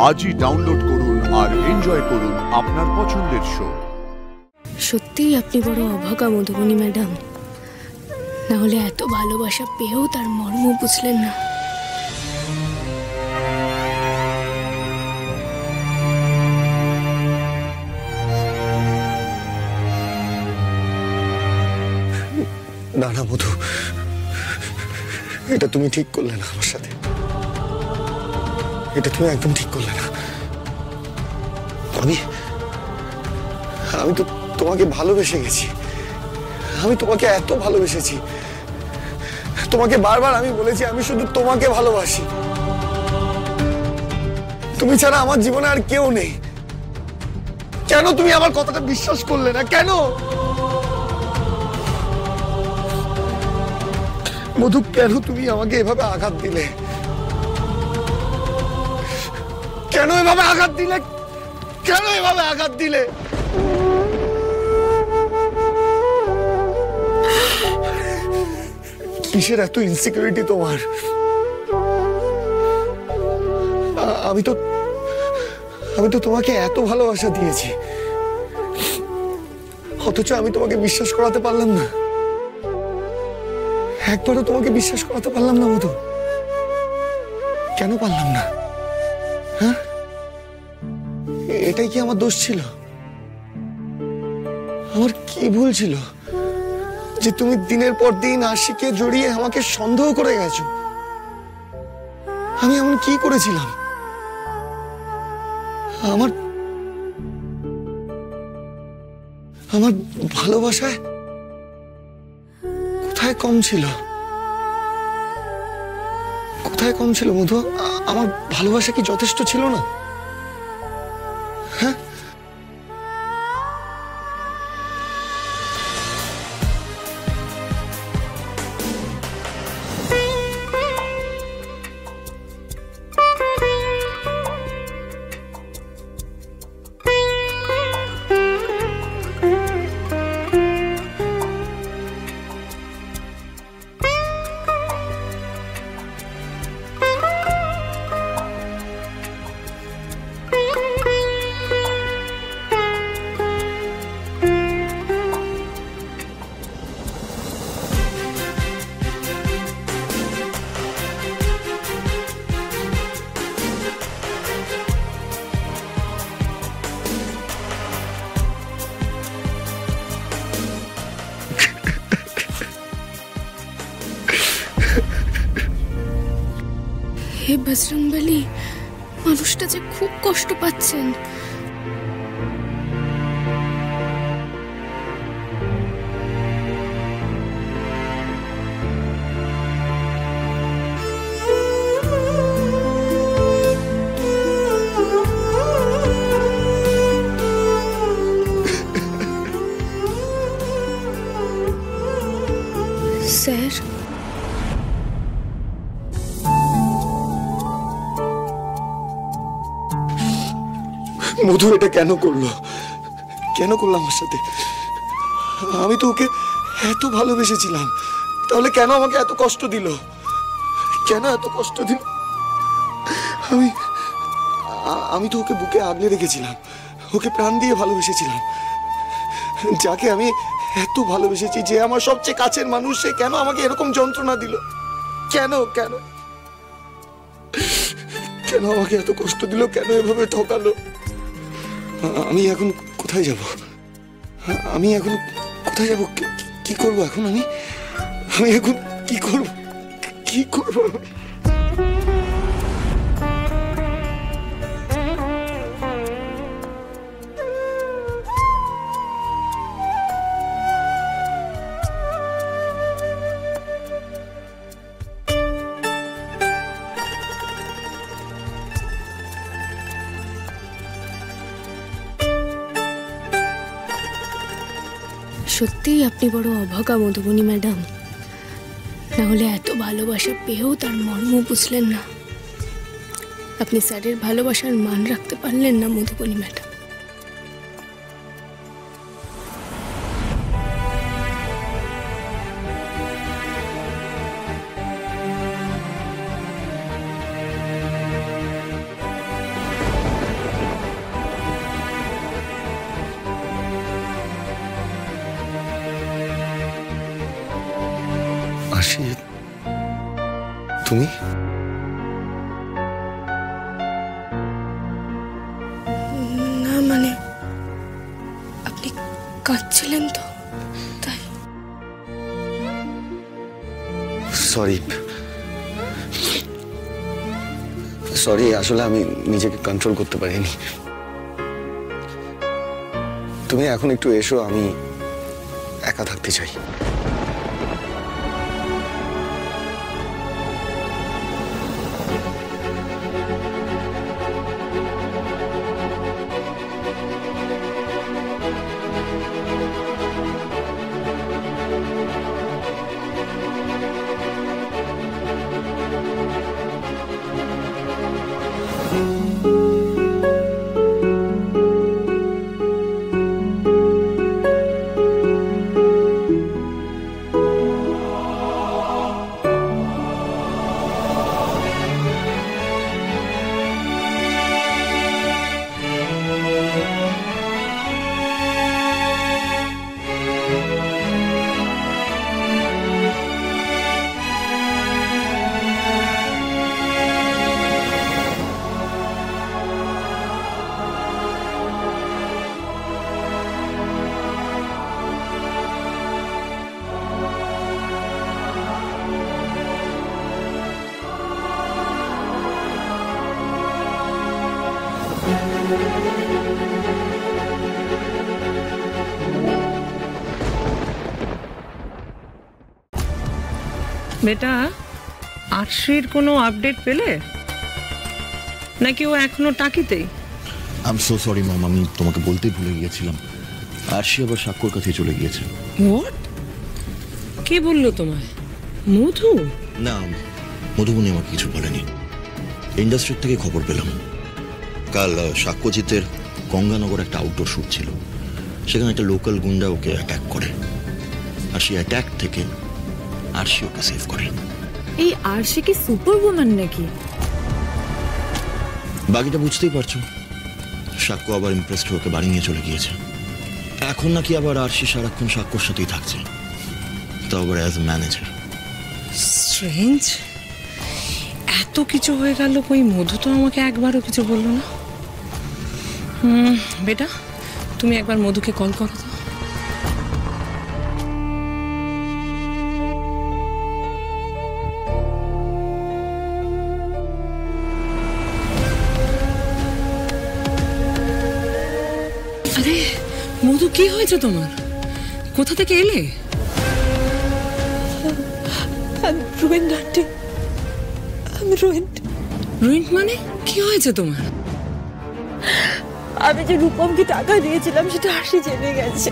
আজই ডাউনলোড করুন আর এনজয় করুন আপনার পছন্দের শো। সত্যিই আপনি বড় অভাগা মধুবনী ম্যাডাম, না হলে এত ভালোবাসা পেয়েও তার মর্ম বুঝলেন না। না না মধু, এটা তুমি ঠিক করলে না আমার সাথে, এটা তুমি একদম ঠিক করলে না। আমি তো তোমাকে ভালোবেসে গেছি, আমি তোমাকে এত ভালোবেসেছি, তোমাকে বারবার আমি বলেছি আমি শুধু তোমাকে ভালোবাসি, তুমি ছাড়া আমার জীবনে আর কেউ নেই। কেন তুমি আমার কথাটা বিশ্বাস করলে না? কেন মধু, কেন তুমি আমাকে এভাবে আঘাত দিলে? কেন এভাবে আঘাত দিলে? কেন এভাবে আঘাত দিলে? কিসের এত ইনসিকিউরিটি তোমার? আমি তো তোমাকে এত ভালোবাসা দিয়েছি, অথচ আমি তোমাকে বিশ্বাস করাতে পারলাম না। একবারও তোমাকে বিশ্বাস করাতে পারলাম না মধু। কেন পারলাম না? হ্যাঁ, এটাই কি আমার দোষ ছিল? আমার কি ভুল ছিল যে তুমি দিনের পর দিন আশিকে জড়িয়ে আমাকে সন্দেহ করে গেছো? আমি এমন কি করেছিলাম? আমার ভালোবাসায় কোথায় কম ছিল? কোথায় কম ছিল মধু? আমার ভালোবাসা কি যথেষ্ট ছিল না? হ্যাঁ, হে বজরংবলী, মানুষটা যে খুব কষ্ট পাচ্ছেন। স্যার, মধু এটা কেন করলো? কেন করলো আমার সাথে? আমি তো ওকে এত ভালোবেসেছিলাম, তাহলে কেন আমাকে এত কষ্ট দিল? কেন এত কষ্ট দিল? আমি তো ওকে বুকে আগলে রেখেছিলাম, ওকে প্রাণ দিয়ে ভালোবেসেছিলাম। যাকে আমি এত ভালোবেসেছি, যে আমার সবচেয়ে কাছের মানুষ, সে কেন আমাকে এরকম যন্ত্রণা দিল? কেন কেন কেন আমাকে এত কষ্ট দিল? কেন এভাবে ঠকালো? আমি এখন কোথায় যাব? আমি এখন কোথায় যাব? কি করব এখন? আমি এখন কি করব? কি করব? সত্যিই আপনি বড় অভাগা মধুবনী ম্যাডাম, না হলে এত ভালোবাসা পেয়েও তার মর্ম বুঝলেন না। আপনি স্যারের ভালোবাসার মান রাখতে পারলেন না মধুবনী ম্যাডাম। তুমি? না মানে আপনি কাঁদছিলেন তো তাই। সরি সরি, আসলে আমি নিজেকে কন্ট্রোল করতে পারিনি। তুমি এখন একটু এসো, আমি একা থাকতে চাই। বেটা, আরশির কোনো আপডেট পেলে নাকি ও এখনো টাকিতেই? I am so sorry mom, আমি তোমাকে বলতেই ভুলে গিয়েছিলাম। আরশি আবার সাক্ষর কাছে চলে গিয়েছে। হোয়াট? কে বললো তোমায়? মধু? না, মধুবনী আমাকে কিছু বলেনি। ইন্ডাস্ট্রির থেকে খবর পেলাম কাল সাক্ষ্যজিতের গঙ্গানগর একটা আউটডোর শ্যুট ছিল, সেখানে একটা লোকাল গুন্ডা ওকে অ্যাটাক করে, আর সেই অ্যাটাক থেকে আরশি ওকে সেভ করে। এই আরশি কি সুপার ওম্যান নাকি? বাকিটা বুঝতেই পারছো। সাক্ষ্য আবার ইমপ্রেসড ওকে বাড়ি নিয়ে চলে গিয়েছে। এখন নাকি আবার আরশি সারাক্ষণ সাক্ষ্যর সাথেই থাকছে, তাও আবার অ্যাজ এ ম্যানেজার। স্ট্রেঞ্জ, এত কিছু হয়ে গেল, কই মধু তো আমাকে একবারও কিছু বললো না। বেটা, তুমি একবার মধুকে কল করো তো। আরে মধু, কি হয়েছে তোমার? কোথা থেকে এলে? রুইন্ড আন্টি, আমি রুইন্ড। রুইন্ড মানে? কি হয়েছে তোমার? আমি যে রূপমকে টাকা দিয়েছিলাম সেটা আরশি জেনে গেছে।